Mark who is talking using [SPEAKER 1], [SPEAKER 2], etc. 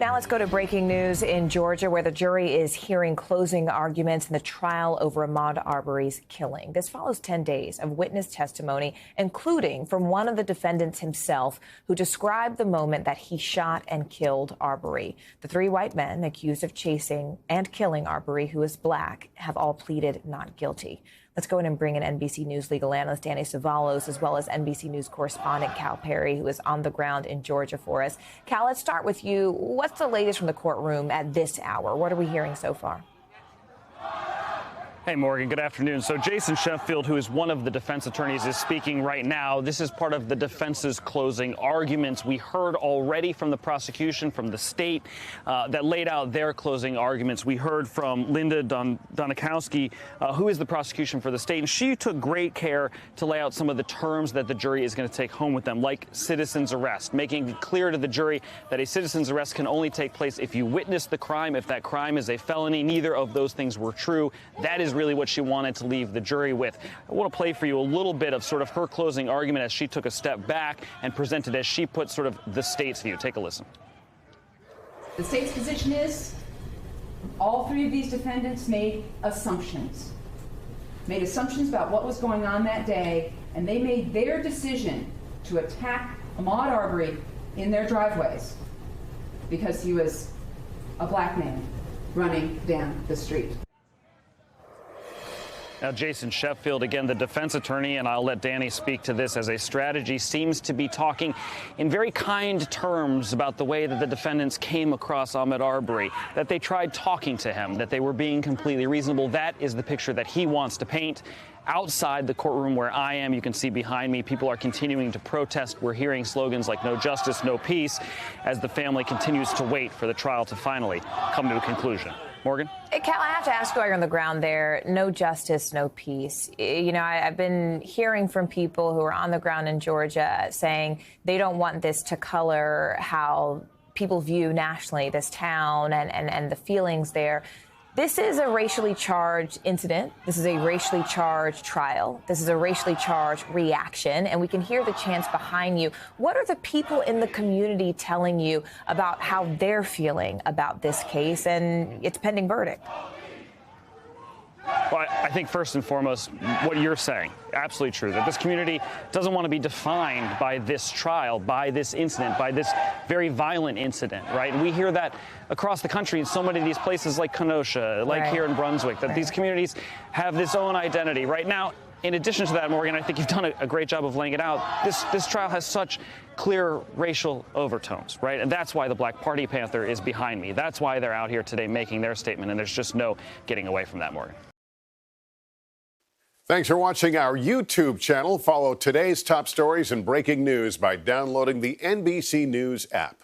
[SPEAKER 1] Now let's go to breaking news in Georgia, where the jury is hearing closing arguments in the trial over Ahmaud Arbery's killing. This follows 10 days of witness testimony, including from one of the defendants himself, who described the moment that he shot and killed Arbery. The three white men accused of chasing and killing Arbery, who is black, have all pleaded not guilty. Let's go in and bring in NBC News legal analyst Danny Savalos, as well as NBC News correspondent Cal Perry, who is on the ground in Georgia for us. Cal, let's start with you. What's the latest from the courtroom at this hour? What are we hearing so far?
[SPEAKER 2] Hey, Morgan, good afternoon. So Jason Sheffield, who is one of the defense attorneys, is speaking right now. This is part of the defense's closing arguments. We heard already from the prosecution, from the state, that laid out their closing arguments. We heard from Linda Donikowski, who is the prosecution for the state, and she took great care to lay out some of the terms that the jury is going to take home with them, like citizen's arrest, making it clear to the jury that a citizen's arrest can only take place if you witness the crime, if that crime is a felony. Neither of those things were true. That is really what she wanted to leave the jury with. I want to play for you a little bit of sort of her closing argument as she took a step back and presented, as she put, sort of the state's view. Take a listen.
[SPEAKER 3] The state's position is all three of these defendants made assumptions about what was going on that day, and they made their decision to attack Ahmaud Arbery in their driveways because he was a black man running down the street.
[SPEAKER 2] Now, Jason Sheffield, again, the defense attorney, and I'll let Danny speak to this as a strategy, seems to be talking in very kind terms about the way that the defendants came across Ahmaud Arbery, that they tried talking to him, that they were being completely reasonable. That is the picture that he wants to paint. Outside the courtroom where I am, you can see behind me, people are continuing to protest. We're hearing slogans like "No justice, no peace," as the family continues to wait for the trial to finally come to a conclusion. Morgan?
[SPEAKER 1] Cal, I have to ask you while you're on the ground there, no justice, no peace. You know, I've been hearing from people who are on the ground in Georgia saying they don't want this to color how people view nationally this town and the feelings there. This is a racially charged incident. This is a racially charged trial. This is a racially charged reaction. And we can hear the chants behind you. What are the people in the community telling you about how they're feeling about this case and its pending verdict?
[SPEAKER 2] Well, I think first and foremost, what you're saying, absolutely true, that this community doesn't want to be defined by this trial, by this incident, by this very violent incident, right? And we hear that across the country in so many of these places like Kenosha, like here in Brunswick, that these communities have this own identity. Right now, in addition to that, Morgan, I think you've done a great job of laying it out. This trial has such clear racial overtones, right? And that's why the Black Party Panther is behind me. That's why they're out here today making their statement, and there's just no getting away from that, Morgan.
[SPEAKER 4] Thanks for watching our YouTube channel. Follow today's top stories and breaking news by downloading the NBC News app.